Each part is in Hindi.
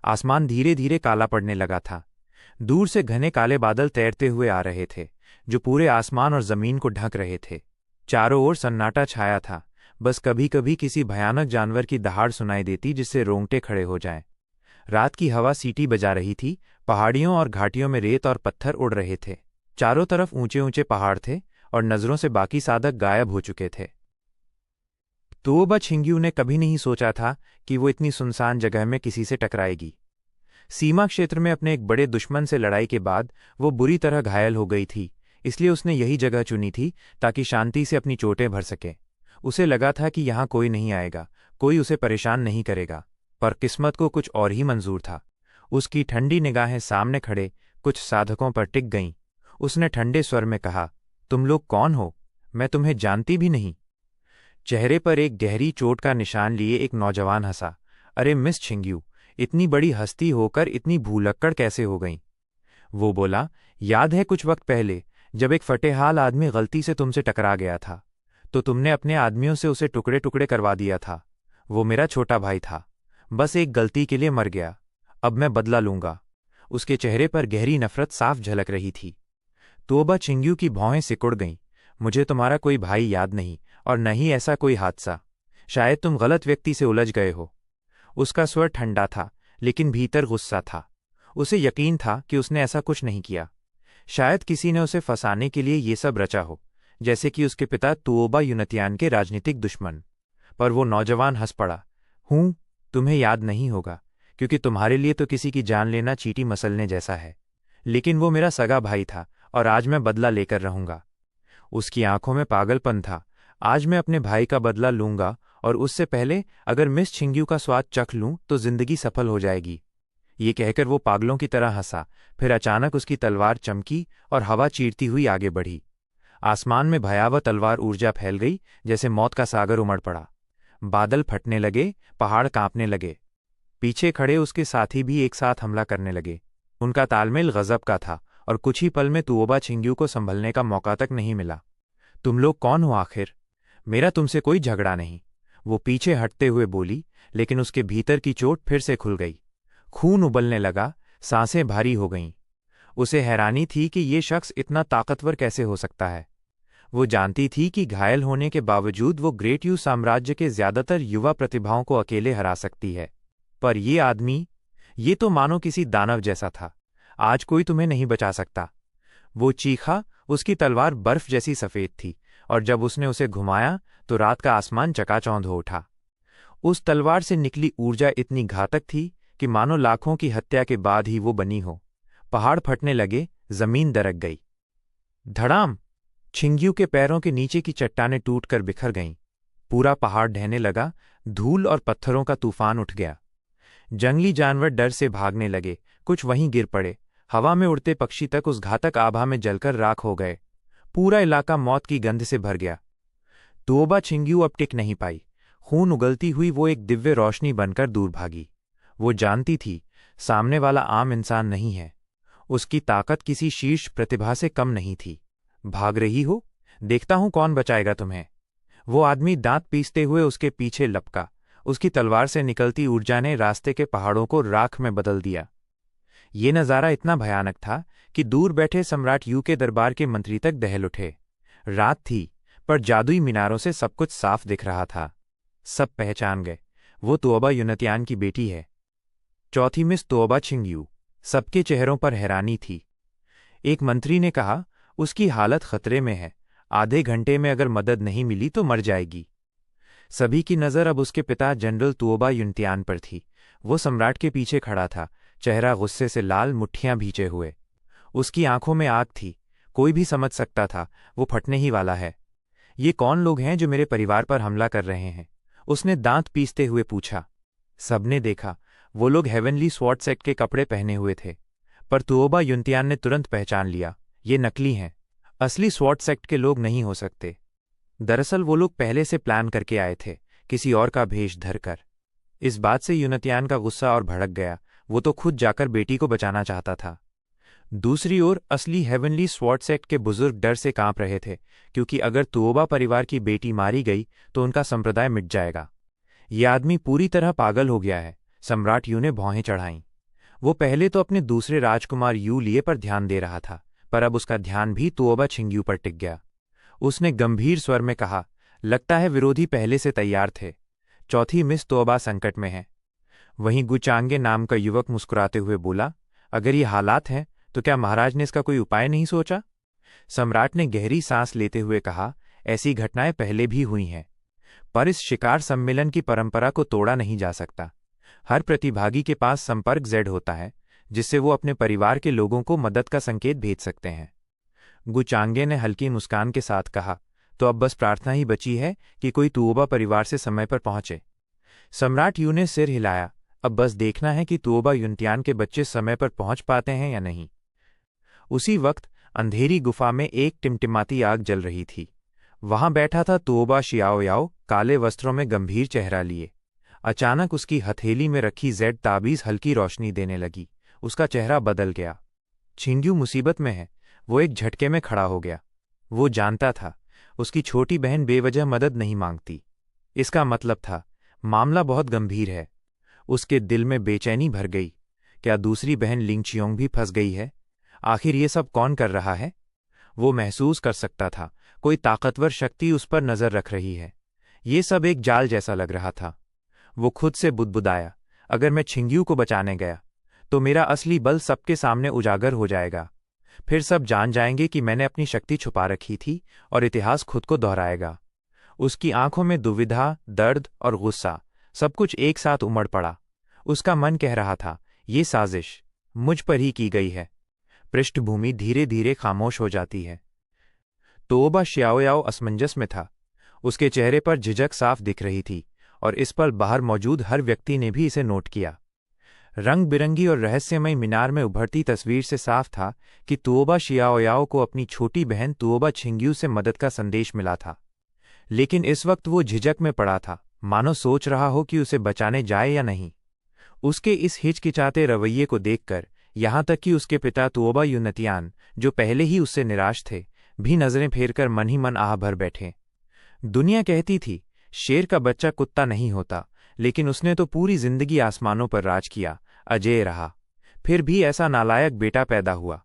आसमान धीरे धीरे काला पड़ने लगा था। दूर से घने काले बादल तैरते हुए आ रहे थे, जो पूरे आसमान और जमीन को ढक रहे थे। चारों ओर सन्नाटा छाया था, बस कभी कभी किसी भयानक जानवर की दहाड़ सुनाई देती जिससे रोंगटे खड़े हो जाएं। रात की हवा सीटी बजा रही थी, पहाड़ियों और घाटियों में रेत और पत्थर उड़ रहे थे। चारों तरफ ऊंचे ऊंचे पहाड़ थे और नजरों से बाकी साधक गायब हो चुके थे। तोबा छिंग्यू ने कभी नहीं सोचा था कि वो इतनी सुनसान जगह में किसी से टकराएगी। सीमा क्षेत्र में अपने एक बड़े दुश्मन से लड़ाई के बाद वो बुरी तरह घायल हो गई थी, इसलिए उसने यही जगह चुनी थी ताकि शांति से अपनी चोटें भर सके। उसे लगा था कि यहाँ कोई नहीं आएगा, कोई उसे परेशान नहीं करेगा, पर किस्मत को कुछ और ही मंजूर था। उसकी ठंडी निगाहें सामने खड़े कुछ साधकों पर टिक गईं। उसने ठंडे स्वर में कहा, तुम लोग कौन हो? मैं तुम्हें जानती भी नहीं। चेहरे पर एक गहरी चोट का निशान लिए एक नौजवान हंसा। अरे मिस छिंग्यू, इतनी बड़ी हस्ती होकर इतनी भूलक्कड़ कैसे हो गईं? वो बोला, याद है कुछ वक्त पहले जब एक फटेहाल आदमी गलती से तुमसे टकरा गया था, तो तुमने अपने आदमियों से उसे टुकड़े टुकड़े करवा दिया था। वो मेरा छोटा भाई था, बस एक गलती के लिए मर गया। अब मैं बदला लूंगा। उसके चेहरे पर गहरी नफरत साफ झलक रही थी। तोबा छिंग्यू की भौहें सिकुड़ गईं। मुझे तुम्हारा कोई भाई याद नहीं, और न ही ऐसा कोई हादसा। शायद तुम गलत व्यक्ति से उलझ गए हो। उसका स्वर ठंडा था, लेकिन भीतर गुस्सा था। उसे यकीन था कि उसने ऐसा कुछ नहीं किया। शायद किसी ने उसे फंसाने के लिए ये सब रचा हो, जैसे कि उसके पिता तुओबा युनतियान के राजनीतिक दुश्मन। पर वो नौजवान हंस पड़ा। तुम्हें याद नहीं होगा, क्योंकि तुम्हारे लिए तो किसी की जान लेना चींटी मसलने जैसा है। लेकिन वो मेरा सगा भाई था, और आज मैं बदला लेकर रहूंगा। उसकी आंखों में पागलपन था। आज मैं अपने भाई का बदला लूंगा, और उससे पहले अगर मिस छिंग्यू का स्वाद चख लूं तो जिंदगी सफल हो जाएगी। ये कहकर वो पागलों की तरह हंसा। फिर अचानक उसकी तलवार चमकी और हवा चीरती हुई आगे बढ़ी। आसमान में भयावह तलवार ऊर्जा फैल गई, जैसे मौत का सागर उमड़ पड़ा। बादल फटने लगे, पहाड़ कांपने लगे। पीछे खड़े उसके साथी भी एक साथ हमला करने लगे। उनका तालमेल गजब का था, और कुछ ही पल में तुओबा छिंग्यू को संभलने का मौका तक नहीं मिला। तुम लोग कौन हो आखिर? मेरा तुमसे कोई झगड़ा नहीं, वो पीछे हटते हुए बोली, लेकिन उसके भीतर की चोट फिर से खुल गई। खून उबलने लगा, सांसें भारी हो गईं। उसे हैरानी थी कि ये शख्स इतना ताकतवर कैसे हो सकता है। वो जानती थी कि घायल होने के बावजूद वो ग्रेट यू साम्राज्य के ज्यादातर युवा प्रतिभाओं को अकेले हरा सकती है, पर ये आदमी, ये तो मानो किसी दानव जैसा था। आज कोई तुम्हें नहीं बचा सकता। वो चीखा। उसकी तलवार बर्फ जैसी सफेद थी, और जब उसने उसे घुमाया तो रात का आसमान चकाचौंध हो उठा। उस तलवार से निकली ऊर्जा इतनी घातक थी कि मानो लाखों की हत्या के बाद ही वो बनी हो। पहाड़ फटने लगे, जमीन दरक गई। धड़ाम! छिंग्यू के पैरों के नीचे की चट्टानें टूटकर बिखर गईं। पूरा पहाड़ ढहने लगा, धूल और पत्थरों का तूफान उठ गया। जंगली जानवर डर से भागने लगे, कुछ वहीं गिर पड़े। हवा में उड़ते पक्षी तक उस घातक आभा में जलकर राख हो गए। पूरा इलाका मौत की गंध से भर गया। तुओबा छिंग्यू अब टिक नहीं पाई। खून उगलती हुई वो एक दिव्य रोशनी बनकर दूर भागी। वो जानती थी, सामने वाला आम इंसान नहीं है। उसकी ताकत किसी शीर्ष प्रतिभा से कम नहीं थी। भाग रही हो? देखता हूं कौन बचाएगा तुम्हें। वो आदमी दांत पीसते हुए उसके पीछे लपका। उसकी तलवार से निकलती ऊर्जा ने रास्ते के पहाड़ों को राख में बदल दिया। ये नज़ारा इतना भयानक था कि दूर बैठे सम्राट यू के दरबार के मंत्री तक दहल उठे। रात थी, पर जादुई मीनारों से सब कुछ साफ दिख रहा था। सब पहचान गए, वो तुओबा युनतियान की बेटी है, चौथी मिस तुओबा छिंग्यू। सबके चेहरों पर हैरानी थी। एक मंत्री ने कहा, उसकी हालत खतरे में है। आधे घंटे में अगर मदद नहीं मिली तो मर जाएगी। सभी की नज़र अब उसके पिता जनरल तुओबा युनतियान पर थी। वो सम्राट के पीछे खड़ा था, चेहरा गुस्से से लाल, मुट्ठियां भींचे हुए। उसकी आंखों में आग थी। कोई भी समझ सकता था वो फटने ही वाला है। ये कौन लोग हैं जो मेरे परिवार पर हमला कर रहे हैं? उसने दांत पीसते हुए पूछा। सबने देखा, वो लोग हेवनली स्वॉर्ड सेक्ट के कपड़े पहने हुए थे, पर तुओबा युनतियान ने तुरंत पहचान लिया, ये नकली हैं। असली स्वॉर्ड सेक्ट के लोग नहीं हो सकते। दरअसल वो लोग पहले से प्लान करके आए थे, किसी और का भेष धरकर। इस बात से युनतियान का गुस्सा और भड़क गया। वो तो खुद जाकर बेटी को बचाना चाहता था। दूसरी ओर असली हेवनली स्वॉर्ड सेक्ट के बुजुर्ग डर से कांप रहे थे, क्योंकि अगर तुओबा परिवार की बेटी मारी गई तो उनका संप्रदाय मिट जाएगा। ये आदमी पूरी तरह पागल हो गया है। सम्राट यू ने भौहें चढ़ाईं। वो पहले तो अपने दूसरे राजकुमार यू लिए पर ध्यान दे रहा था, पर अब उसका ध्यान भी तुओबा छिंग्यू पर टिक गया। उसने गंभीर स्वर में कहा, लगता है विरोधी पहले से तैयार थे। चौथी मिस तुओबा संकट में है। वहीं गुचांगे नाम का युवक मुस्कुराते हुए बोला, अगर ये हालात हैं तो क्या महाराज ने इसका कोई उपाय नहीं सोचा? सम्राट ने गहरी सांस लेते हुए कहा, ऐसी घटनाएं पहले भी हुई हैं, पर इस शिकार सम्मेलन की परंपरा को तोड़ा नहीं जा सकता। हर प्रतिभागी के पास संपर्क जेड होता है, जिससे वो अपने परिवार के लोगों को मदद का संकेत भेज सकते हैं। गुचांगे ने हल्की मुस्कान के साथ कहा, तो अब बस प्रार्थना ही बची है कि कोई तुओबा परिवार से समय पर पहुंचे। सम्राट यू ने सिर हिलाया, अब बस देखना है कि तुओबा युनतियान के बच्चे समय पर पहुंच पाते हैं या नहीं। उसी वक्त अंधेरी गुफा में एक टिमटिमाती आग जल रही थी। वहां बैठा था तुओबा शियाओयाओ, काले वस्त्रों में गंभीर चेहरा लिए। अचानक उसकी हथेली में रखी जेड ताबीज हल्की रोशनी देने लगी। उसका चेहरा बदल गया। छिंग्यू मुसीबत में है, वो एक झटके में खड़ा हो गया। वो जानता था उसकी छोटी बहन बेवजह मदद नहीं मांगती। इसका मतलब था मामला बहुत गंभीर है। उसके दिल में बेचैनी भर गई। क्या दूसरी बहन लिंगचियोंग भी फंस गई है? आखिर ये सब कौन कर रहा है? वो महसूस कर सकता था कोई ताकतवर शक्ति उस पर नजर रख रही है। ये सब एक जाल जैसा लग रहा था। वो खुद से बुदबुदाया, अगर मैं छिंग्यू को बचाने गया तो मेरा असली बल सबके सामने उजागर हो जाएगा। फिर सब जान जाएंगे कि मैंने अपनी शक्ति छुपा रखी थी और इतिहास खुद को दोहराएगा। उसकी आंखों में दुविधा, दर्द और गुस्सा सब कुछ एक साथ उमड़ पड़ा। उसका मन कह रहा था, ये साजिश मुझ पर ही की गई है। पृष्ठभूमि धीरे धीरे खामोश हो जाती है। तुओबा शियाओयाओ असमंजस में था। उसके चेहरे पर झिझक साफ दिख रही थी और इस पर बाहर मौजूद हर व्यक्ति ने भी इसे नोट किया। रंग बिरंगी और रहस्यमय मीनार में उभरती तस्वीर से साफ था कि तुओबा शियाओयाओ को अपनी छोटी बहन तुओबा छिंग्यू से मदद का संदेश मिला था। लेकिन इस वक्त वो झिझक में पड़ा था, मानो सोच रहा हो कि उसे बचाने जाए या नहीं। उसके इस हिचकिचाते रवैये को देखकर यहां तक कि उसके पिता तुओबा युनतियान, जो पहले ही उससे निराश थे, भी नजरें फेरकर मन ही मन आह भर बैठे। दुनिया कहती थी शेर का बच्चा कुत्ता नहीं होता, लेकिन उसने तो पूरी जिंदगी आसमानों पर राज किया, अजेय रहा। फिर भी ऐसा नालायक बेटा पैदा हुआ।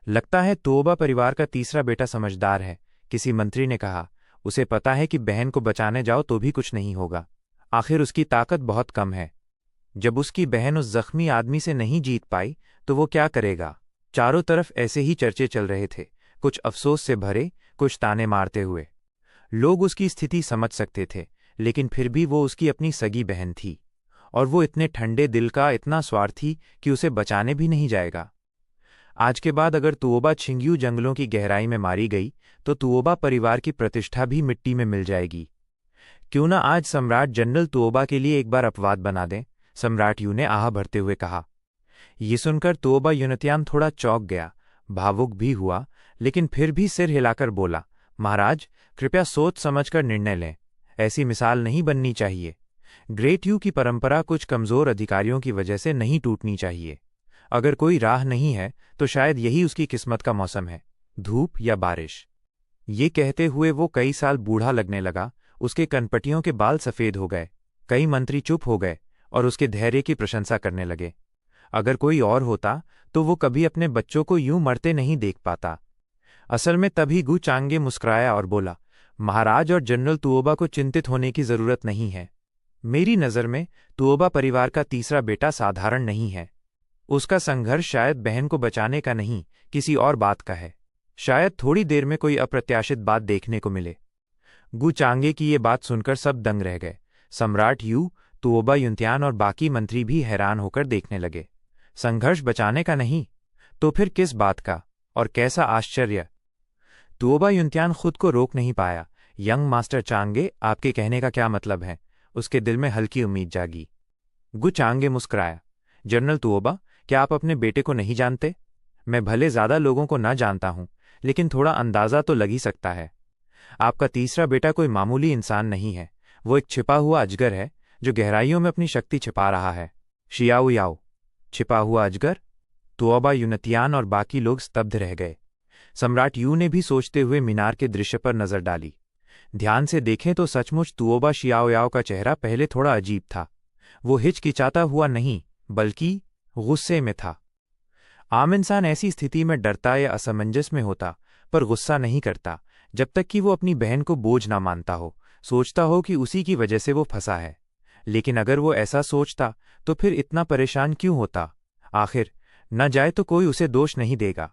लगता है तुओबा परिवार का तीसरा बेटा समझदार है, किसी मंत्री ने कहा। उसे पता है कि बहन को बचाने जाओ तो भी कुछ नहीं होगा। आखिर उसकी ताकत बहुत कम है। जब उसकी बहन उस जख्मी आदमी से नहीं जीत पाई तो वो क्या करेगा? चारों तरफ ऐसे ही चर्चे चल रहे थे, कुछ अफसोस से भरे, कुछ ताने मारते हुए। लोग उसकी स्थिति समझ सकते थे, लेकिन फिर भी वो उसकी अपनी सगी बहन थी, और वो इतने ठंडे दिल का, इतना स्वार्थी कि उसे बचाने भी नहीं जाएगा। आज के बाद अगर तुओबा छिंग्यू जंगलों की गहराई में मारी गई तो तुओबा परिवार की प्रतिष्ठा भी मिट्टी में मिल जाएगी। क्यों न आज सम्राट जनरल तुओबा के लिए एक बार अपवाद बना दें, सम्राट यू ने आह भरते हुए कहा। ये सुनकर तुओबा युनतियान थोड़ा चौंक गया, भावुक भी हुआ, लेकिन फिर भी सिर हिलाकर बोला, महाराज कृपया सोच समझकर निर्णय लें। ऐसी मिसाल नहीं बननी चाहिए। ग्रेट यू की परंपरा कुछ कमजोर अधिकारियों की वजह से नहीं टूटनी चाहिए। अगर कोई राह नहीं है तो शायद यही उसकी किस्मत का मौसम है, धूप या बारिश। ये कहते हुए वो कई साल बूढ़ा लगने लगा। उसके कनपटियों के बाल सफेद हो गए। कई मंत्री चुप हो गए और उसके धैर्य की प्रशंसा करने लगे। अगर कोई और होता तो वो कभी अपने बच्चों को यूं मरते नहीं देख पाता। असल में तभी गु चांगे मुस्कुराया और बोला, महाराज और जनरल तुओबा को चिंतित होने की जरूरत नहीं है। मेरी नज़र में तुओबा परिवार का तीसरा बेटा साधारण नहीं है। उसका संघर्ष शायद बहन को बचाने का नहीं, किसी और बात का है। शायद थोड़ी देर में कोई अप्रत्याशित बात देखने को मिले। गु चांगे की ये बात सुनकर सब दंग रह गए। सम्राट यू, तुओबा युनतियान और बाकी मंत्री भी हैरान होकर देखने लगे। संघर्ष बचाने का नहीं तो फिर किस बात का? और कैसा आश्चर्य! तुओबा युनतियान खुद को रोक नहीं पाया। यंग मास्टर चांगे, आपके कहने का क्या मतलब है? उसके दिल में हल्की उम्मीद जागी। गु चांगे मुस्कुराया, जनरल तुओबा, क्या आप अपने बेटे को नहीं जानते? मैं भले ज्यादा लोगों को ना जानता हूं, लेकिन थोड़ा अंदाजा तो लग ही सकता है। आपका तीसरा बेटा कोई मामूली इंसान नहीं है। वो एक छिपा हुआ अजगर है जो गहराइयों में अपनी शक्ति छिपा रहा है। शियाओयाओ, छिपा हुआ अजगर? तुओबा युनतियान और बाकी लोग स्तब्ध रह गए। सम्राट यू ने भी सोचते हुए मीनार के दृश्य पर नजर डाली। ध्यान से देखें तो सचमुच तुओबा शियाओयाओ का चेहरा पहले थोड़ा अजीब था। वो हिचकिचाता हुआ नहीं, बल्कि गुस्से में था। आम इंसान ऐसी स्थिति में डरता या असमंजस में होता, पर गुस्सा नहीं करता जब तक कि वो अपनी बहन को बोझ ना मानता हो, सोचता हो कि उसी की वजह से वो फंसा है। लेकिन अगर वो ऐसा सोचता तो फिर इतना परेशान क्यों होता? आखिर न जाए तो कोई उसे दोष नहीं देगा।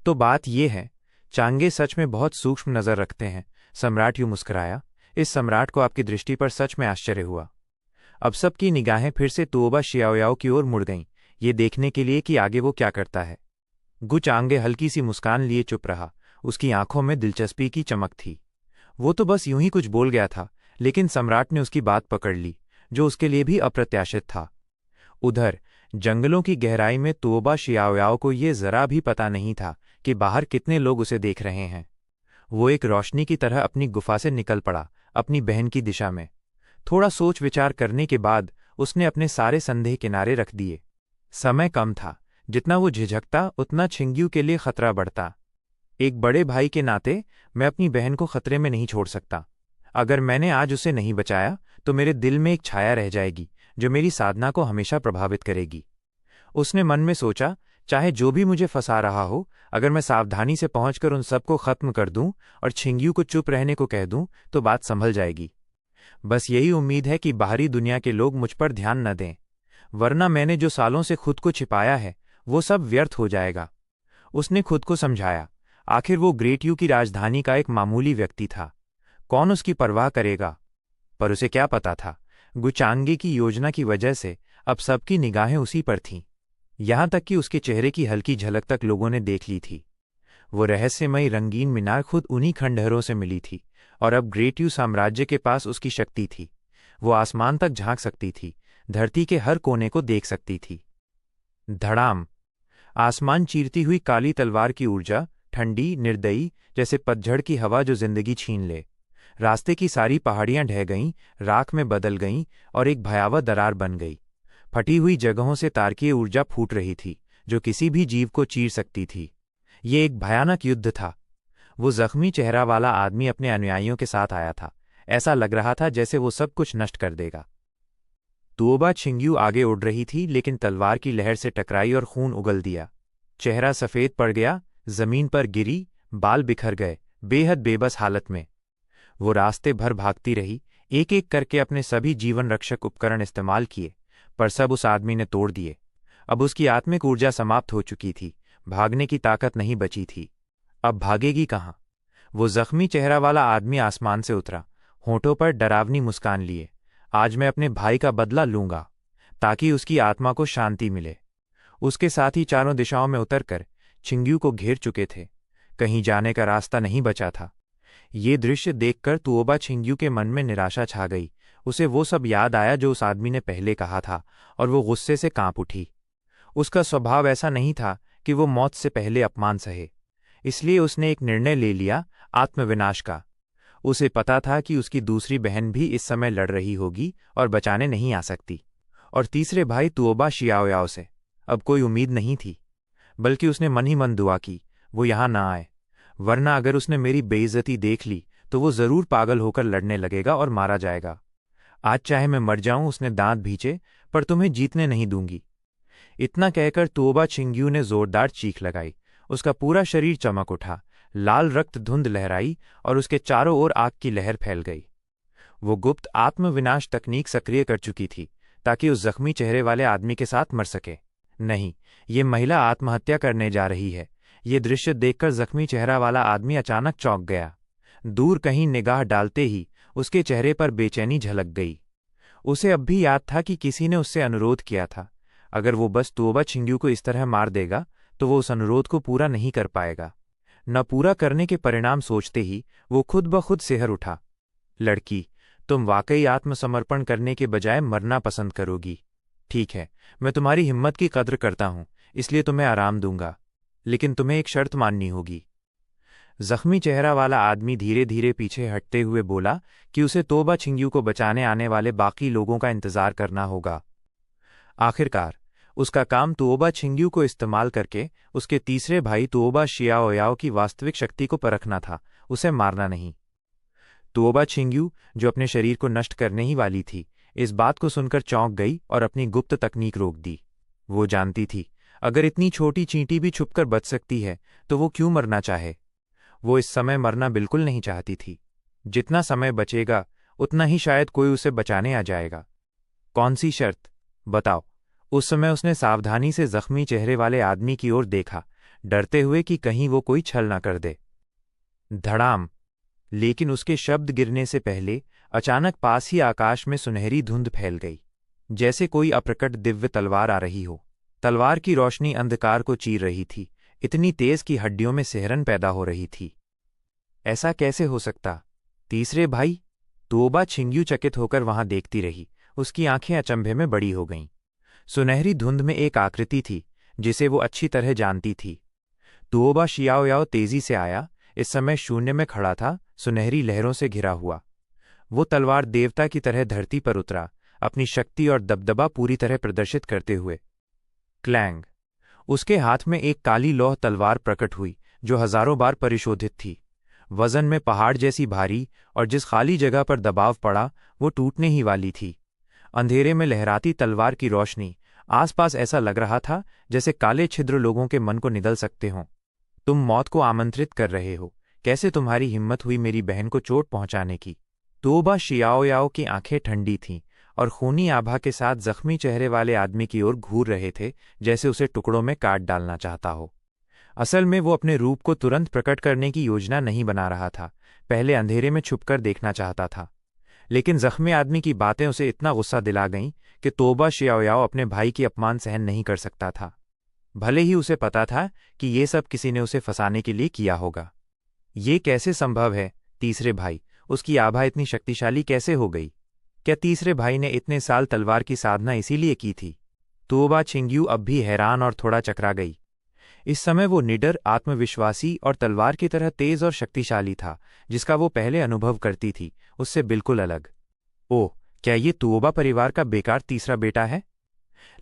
तो बात ये है, चांगे सच में बहुत सूक्ष्म नजर रखते हैं। सम्राट यूं मुस्कुराया। इस सम्राट को आपकी दृष्टि पर सच में आश्चर्य हुआ। अब सबकी निगाहें फिर से तुओबा शियाओयाओ की ओर मुड़ गईं, ये देखने के लिए कि आगे वो क्या करता है। गु चांगे हल्की सी मुस्कान लिए चुप रहा। उसकी आंखों में दिलचस्पी की चमक थी। वो तो बस यूं ही कुछ बोल गया था, लेकिन सम्राट ने उसकी बात पकड़ ली, जो उसके लिए भी अप्रत्याशित था। उधर जंगलों की गहराई में तुओबा शियाओयाओ को ये जरा भी पता नहीं था कि बाहर कितने लोग उसे देख रहे हैं। वो एक रोशनी की तरह अपनी गुफा से निकल पड़ा, अपनी बहन की दिशा में। थोड़ा सोच विचार करने के बाद उसने अपने सारे संदेह किनारे रख दिए। समय कम था। जितना वो झिझकता उतना छिंग्यू के लिए खतरा बढ़ता। एक बड़े भाई के नाते मैं अपनी बहन को खतरे में नहीं छोड़ सकता। अगर मैंने आज उसे नहीं बचाया तो मेरे दिल में एक छाया रह जाएगी जो मेरी साधना को हमेशा प्रभावित करेगी। उसने मन में सोचा, चाहे जो भी मुझे फंसा रहा हो, अगर मैं सावधानी से पहुंचकर उन सबको खत्म कर दूं और छिंग्यू को चुप रहने को कह दूं तो बात संभल जाएगी। बस यही उम्मीद है कि बाहरी दुनिया के लोग मुझ पर ध्यान न दें, वरना मैंने जो सालों से खुद को छिपाया है वो सब व्यर्थ हो जाएगा। उसने खुद को समझाया, आखिर वो ग्रेट यू की राजधानी का एक मामूली व्यक्ति था। कौन उसकी परवाह करेगा? पर उसे क्या पता था, गुचांगे की योजना की वजह से अब सबकी निगाहें उसी पर थीं। यहां तक कि उसके चेहरे की हल्की झलक तक लोगों ने देख ली थी। वो रहस्यमयी रंगीन मीनार खुद उन्हीं खंडहरों से मिली थी, और अब ग्रेट यू साम्राज्य के पास उसकी शक्ति थी। वो आसमान तक झांक सकती थी, धरती के हर कोने को देख सकती थी। धड़ाम! आसमान चीरती हुई काली तलवार की ऊर्जा, ठंडी निर्दयी, जैसे पतझड़ की हवा जो जिंदगी छीन ले। रास्ते की सारी पहाड़ियां ढह गईं, राख में बदल गईं और एक भयावह दरार बन गई। फटी हुई जगहों से तारकीय ऊर्जा फूट रही थी जो किसी भी जीव को चीर सकती थी। ये एक भयानक युद्ध था। वो जख्मी चेहरा वाला आदमी अपने अनुयायियों के साथ आया था। ऐसा लग रहा था जैसे वो सब कुछ नष्ट कर देगा। तुओबा छिंग्यू आगे उड़ रही थी, लेकिन तलवार की लहर से टकराई और खून उगल दिया। चेहरा सफेद पड़ गया, जमीन पर गिरी, बाल बिखर गए, बेहद बेबस हालत में। वो रास्ते भर भागती रही, एक एक करके अपने सभी जीवन रक्षक उपकरण इस्तेमाल किए, पर सब उस आदमी ने तोड़ दिए। अब उसकी आत्मिक ऊर्जा समाप्त हो चुकी थी, भागने की ताकत नहीं बची थी। अब भागेगी कहाँ? वो जख्मी चेहरा वाला आदमी आसमान से उतरा, होठों पर डरावनी मुस्कान लिए। आज मैं अपने भाई का बदला लूंगा, ताकि उसकी आत्मा को शांति मिले। उसके साथ ही चारों दिशाओं में उतरकर छिंग्यू को घेर चुके थे। कहीं जाने का रास्ता नहीं बचा था। ये दृश्य देखकर तुओबा छिंग्यू के मन में निराशा छा गई। उसे वो सब याद आया जो उस आदमी ने पहले कहा था, और वो गुस्से से कांप उठी। उसका स्वभाव ऐसा नहीं था कि वो मौत से पहले अपमान सहे, इसलिए उसने एक निर्णय ले लिया, आत्मविनाश का। उसे पता था कि उसकी दूसरी बहन भी इस समय लड़ रही होगी और बचाने नहीं आ सकती, और तीसरे भाई तुओबा शियाओयाओ से अब कोई उम्मीद नहीं थी। बल्कि उसने मन ही मन दुआ की, वो यहां ना आए, वरना अगर उसने मेरी बेइज्जती देख ली तो वो जरूर पागल होकर लड़ने लगेगा और मारा जाएगा। आज चाहे मैं मर जाऊं, उसने दांत भींचे, पर तुम्हें जीतने नहीं दूंगी। इतना कहकर तुओबा छिंग्यू ने जोरदार चीख लगाई। उसका पूरा शरीर चमक उठा, लाल रक्त धुंध लहराई और उसके चारों ओर आग की लहर फैल गई। वो गुप्त आत्मविनाश तकनीक सक्रिय कर चुकी थी, ताकि उस जख्मी चेहरे वाले आदमी के साथ मर सके। नहीं, ये महिला आत्महत्या करने जा रही है। ये दृश्य देखकर जख्मी चेहरा वाला आदमी अचानक चौंक गया। दूर कहीं निगाह डालते ही उसके चेहरे पर बेचैनी झलक गई। उसे अब भी याद था कि किसी ने उससे अनुरोध किया था, अगर वो बस तुओबा छिंग्यू को इस तरह मार देगा तो वो उस अनुरोध को पूरा नहीं कर पाएगा। न पूरा करने के परिणाम सोचते ही वो खुद ब खुद सिहर उठा। लड़की, तुम वाकई आत्मसमर्पण करने के बजाय मरना पसंद करोगी। ठीक है, मैं तुम्हारी हिम्मत की कद्र करता हूं, इसलिए तुम्हें आराम दूंगा, लेकिन तुम्हें एक शर्त माननी होगी। जख्मी चेहरा वाला आदमी धीरे धीरे पीछे हटते हुए बोला कि उसे तुओबा छिंग्यू को बचाने आने वाले बाकी लोगों का इंतजार करना होगा। आखिरकार उसका काम तुओबा छिंग्यू को इस्तेमाल करके उसके तीसरे भाई तुओबा शियाओयाओ की वास्तविक शक्ति को परखना था, उसे मारना नहीं। तुओबा छिंग्यू, जो अपने शरीर को नष्ट करने ही वाली थी, इस बात को सुनकर चौंक गई और अपनी गुप्त तकनीक रोक दी। वो जानती थी, अगर इतनी छोटी चींटी भी छुपकर बच सकती है तो वो क्यों मरना चाहे। वो इस समय मरना बिल्कुल नहीं चाहती थी। जितना समय बचेगा उतना ही शायद कोई उसे बचाने आ जाएगा। कौन सी शर्त? बताओ। उस समय उसने सावधानी से जख्मी चेहरे वाले आदमी की ओर देखा, डरते हुए कि कहीं वो कोई छल न कर दे। धड़ाम! लेकिन उसके शब्द गिरने से पहले अचानक पास ही आकाश में सुनहरी धुंध फैल गई, जैसे कोई अप्रकट दिव्य तलवार आ रही हो। तलवार की रोशनी अंधकार को चीर रही थी, इतनी तेज कि हड्डियों में सिहरन पैदा हो रही थी। ऐसा कैसे हो सकता? तीसरे भाई? तोबा छिंग्यू चकित होकर वहां देखती रही। उसकी आंखें अचंभे में बड़ी हो गईं। सुनहरी धुंध में एक आकृति थी जिसे वो अच्छी तरह जानती थी। तोबा शियाओयाओ तेजी से आया। इस समय शून्य में खड़ा था, सुनहरी लहरों से घिरा हुआ। वो तलवार देवता की तरह धरती पर उतरा, अपनी शक्ति और दबदबा पूरी तरह प्रदर्शित करते हुए। क्लैंग! उसके हाथ में एक काली लौह तलवार प्रकट हुई जो हजारों बार परिशोधित थी, वजन में पहाड़ जैसी भारी, और जिस खाली जगह पर दबाव पड़ा वो टूटने ही वाली थी। अंधेरे में लहराती तलवार की रोशनी, आसपास ऐसा लग रहा था जैसे काले छिद्र लोगों के मन को निगल सकते हों। तुम मौत को आमंत्रित कर रहे हो। कैसे तुम्हारी हिम्मत हुई मेरी बहन को चोट पहुंचाने की? तोबा शियाओयाओ की आंखें ठंडी थीं और खूनी आभा के साथ जख्मी चेहरे वाले आदमी की ओर घूर रहे थे, जैसे उसे टुकड़ों में काट डालना चाहता हो। असल में वो अपने रूप को तुरंत प्रकट करने की योजना नहीं बना रहा था, पहले अंधेरे में छुपकर देखना चाहता था। लेकिन जख्मी आदमी की बातें उसे इतना गुस्सा दिला गईं कि तोबा शियाओयाओ अपने भाई की अपमान सहन नहीं कर सकता था। भले ही उसे पता था कि ये सब किसी ने उसे फंसाने के लिए किया होगा। ये कैसे संभव है? तीसरे भाई, उसकी आभा इतनी शक्तिशाली कैसे हो गई? क्या तीसरे भाई ने इतने साल तलवार की साधना इसीलिए की थी? तोबा छिंग्यू अब भी हैरान और थोड़ा चकरा गई। इस समय वो निडर, आत्मविश्वासी और तलवार की तरह तेज और शक्तिशाली था, जिसका वो पहले अनुभव करती थी, उससे बिल्कुल अलग। ओह, क्या ये तोबा परिवार का बेकार तीसरा बेटा है?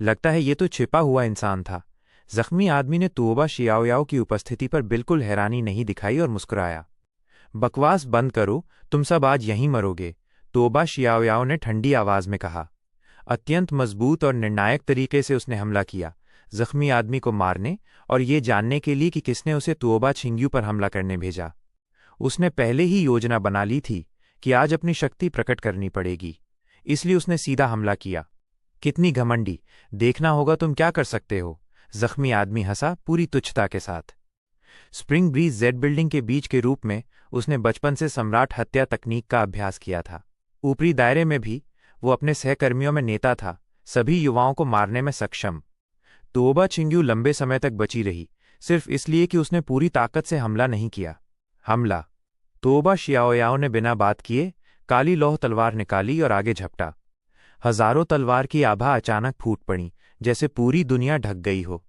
लगता है ये तो छिपा हुआ इंसान था। जख्मी आदमी ने तोबा शियाओयाओ की उपस्थिति पर बिल्कुल हैरानी नहीं दिखाई और मुस्कुराया। बकवास बंद करो, तुम सब आज यहीं मरोगे, तोबा शियाओयाओ ने ठंडी आवाज में कहा। अत्यंत मजबूत और निर्णायक तरीके से उसने हमला किया, जख्मी आदमी को मारने और ये जानने के लिए कि किसने उसे तोबा छिंग्यू पर हमला करने भेजा। उसने पहले ही योजना बना ली थी कि आज अपनी शक्ति प्रकट करनी पड़ेगी, इसलिए उसने सीधा हमला किया। कितनी घमंडी! देखना होगा तुम क्या कर सकते हो। जख्मी आदमी हंसा, पूरी तुच्छता के साथ। स्प्रिंग ब्रीज जेड बिल्डिंग के बीच के रूप में उसने बचपन से सम्राट हत्या तकनीक का अभ्यास किया था। ऊपरी दायरे में भी वो अपने सहकर्मियों में नेता था, सभी युवाओं को मारने में सक्षम। तोबा छिंग्यू लंबे समय तक बची रही, सिर्फ इसलिए कि उसने पूरी ताकत से हमला नहीं किया। हमला! तोबा शियाओयाओ ने बिना बात किए काली लौह तलवार निकाली और आगे झपटा। हजारों तलवार की आभा अचानक फूट पड़ी, जैसे पूरी दुनिया ढक गई हो।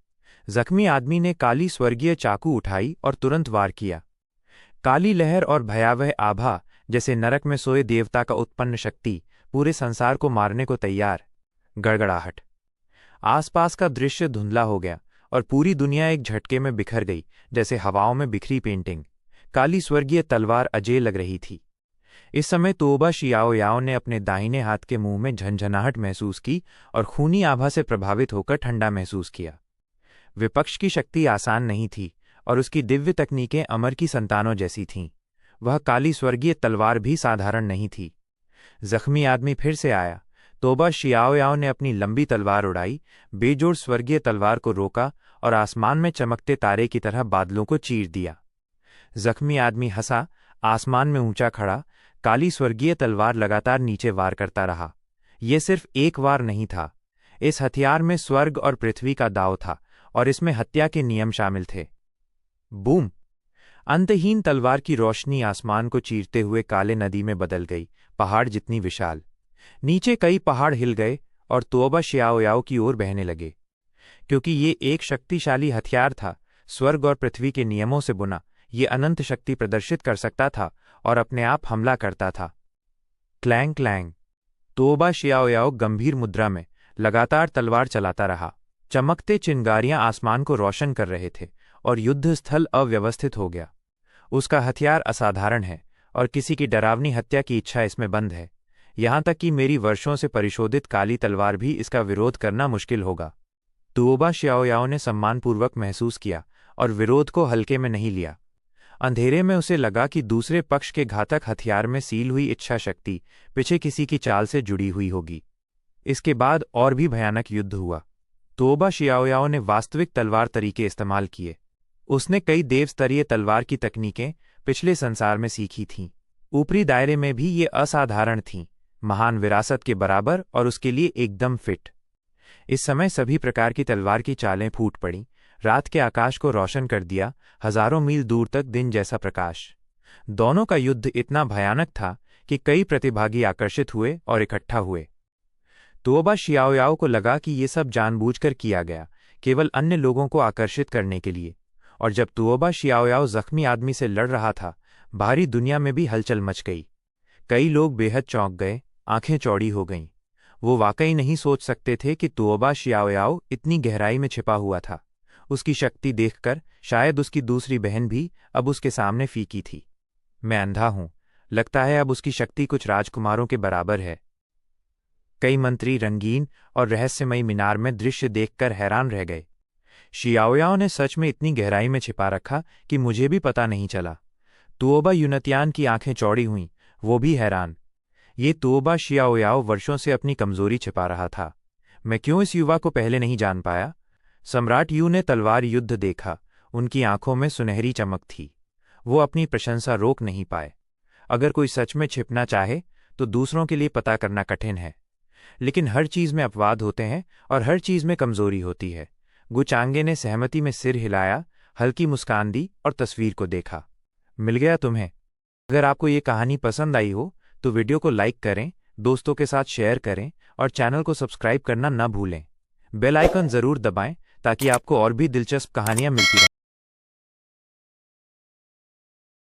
जख्मी आदमी ने काली स्वर्गीय चाकू उठाई और तुरंत वार किया। काली लहर और भयावह आभा, जैसे नरक में सोए देवता का उत्पन्न शक्ति, पूरे संसार को मारने को तैयार। गड़गड़ाहट! आसपास का दृश्य धुंधला हो गया और पूरी दुनिया एक झटके में बिखर गई, जैसे हवाओं में बिखरी पेंटिंग। काली स्वर्गीय तलवार अजेय लग रही थी। इस समय तोबा शियाओयाओ ने अपने दाहिने हाथ के मुंह में झंझनाहट महसूस की और खूनी आभा से प्रभावित होकर ठंडा महसूस किया। विपक्ष की शक्ति आसान नहीं थी और उसकी दिव्य तकनीकें अमर की संतानों जैसी थीं। वह काली स्वर्गीय तलवार भी साधारण नहीं थी। जख्मी आदमी फिर से आया। तोबा शियाओयाओ ने अपनी लंबी तलवार उड़ाई, बेजोड़ स्वर्गीय तलवार को रोका और आसमान में चमकते तारे की तरह बादलों को चीर दिया। जख्मी आदमी हंसा, आसमान में ऊंचा खड़ा, काली स्वर्गीय तलवार लगातार नीचे वार करता रहा। यह सिर्फ एक वार नहीं था, इस हथियार में स्वर्ग और पृथ्वी का दांव था और इसमें हत्या के नियम शामिल थे। बूम! अंतहीन तलवार की रोशनी आसमान को चीरते हुए काले नदी में बदल गई, पहाड़ जितनी विशाल। नीचे कई पहाड़ हिल गए और तोबा शियाओयाओ की ओर बहने लगे। क्योंकि ये एक शक्तिशाली हथियार था, स्वर्ग और पृथ्वी के नियमों से बुना, ये अनंत शक्ति प्रदर्शित कर सकता था और अपने आप हमला करता था। Clang clang! तोबा शियाओयाओ गंभीर मुद्रा में लगातार तलवार चलाता रहा। चमकते चिंगारियां आसमान को रोशन कर रहे थे और युद्ध स्थल अव्यवस्थित हो गया। उसका हथियार असाधारण है और किसी की डरावनी हत्या की इच्छा इसमें बंद है। यहां तक कि मेरी वर्षों से परिशोधित काली तलवार भी इसका विरोध करना मुश्किल होगा। तुओबा श्याओयाओ ने सम्मानपूर्वक महसूस किया और विरोध को हल्के में नहीं लिया। अंधेरे में उसे लगा कि दूसरे पक्ष के घातक हथियार में सील हुई इच्छा शक्ति पीछे किसी की चाल से जुड़ी हुई होगी। इसके बाद और भी भयानक युद्ध हुआ। तुओबा श्याओयाओ ने वास्तविक तलवार तरीके इस्तेमाल किए। उसने कई देवस्तरीय तलवार की तकनीकें पिछले संसार में सीखी थीं। ऊपरी दायरे में भी ये असाधारण थीं, महान विरासत के बराबर और उसके लिए एकदम फिट। इस समय सभी प्रकार की तलवार की चालें फूट पड़ीं, रात के आकाश को रोशन कर दिया, हजारों मील दूर तक दिन जैसा प्रकाश। दोनों का युद्ध इतना भयानक था कि कई प्रतिभागी आकर्षित हुए और इकट्ठा हुए। तुओबा श्याओयाओ को लगा कि ये सब जानबूझकर किया गया, केवल अन्य लोगों को आकर्षित करने के लिए। और जब तुओबा श्याओयाओ जख्मी आदमी से लड़ रहा था, बाहरी दुनिया में भी हलचल मच गई। कई लोग बेहद चौंक गए, आंखें चौड़ी हो गईं। वो वाकई नहीं सोच सकते थे कि तुओबा श्याओयाओ इतनी गहराई में छिपा हुआ था। उसकी शक्ति देखकर शायद उसकी दूसरी बहन भी अब उसके सामने फीकी थी। मैं अंधा हूं, लगता है अब उसकी शक्ति कुछ राजकुमारों के बराबर है। कई मंत्री रंगीन और रहस्यमयी मीनार में दृश्य देखकर हैरान रह गए। श्याओयाओ ने सच में इतनी गहराई में छिपा रखा कि मुझे भी पता नहीं चला। तुओबा यूनतियान की आंखें चौड़ी हुईं, वो भी हैरान। ये तुओबा श्याओयाओ वर्षों से अपनी कमजोरी छिपा रहा था। मैं क्यों इस युवा को पहले नहीं जान पाया? सम्राट यू ने तलवार युद्ध देखा, उनकी आंखों में सुनहरी चमक थी। वो अपनी प्रशंसा रोक नहीं पाए। अगर कोई सच में छिपना चाहे तो दूसरों के लिए पता करना कठिन है, लेकिन हर चीज में अपवाद होते हैं और हर चीज में कमजोरी होती है। गुचांगे ने सहमति में सिर हिलाया, हल्की मुस्कान दी और तस्वीर को देखा। मिल गया तुम्हें? अगर आपको ये कहानी पसंद आई हो तो वीडियो को लाइक करें, दोस्तों के साथ शेयर करें और चैनल को सब्सक्राइब करना न भूलें। बेल आइकन जरूर दबाएं ताकि आपको और भी दिलचस्प कहानियां मिलती रहें।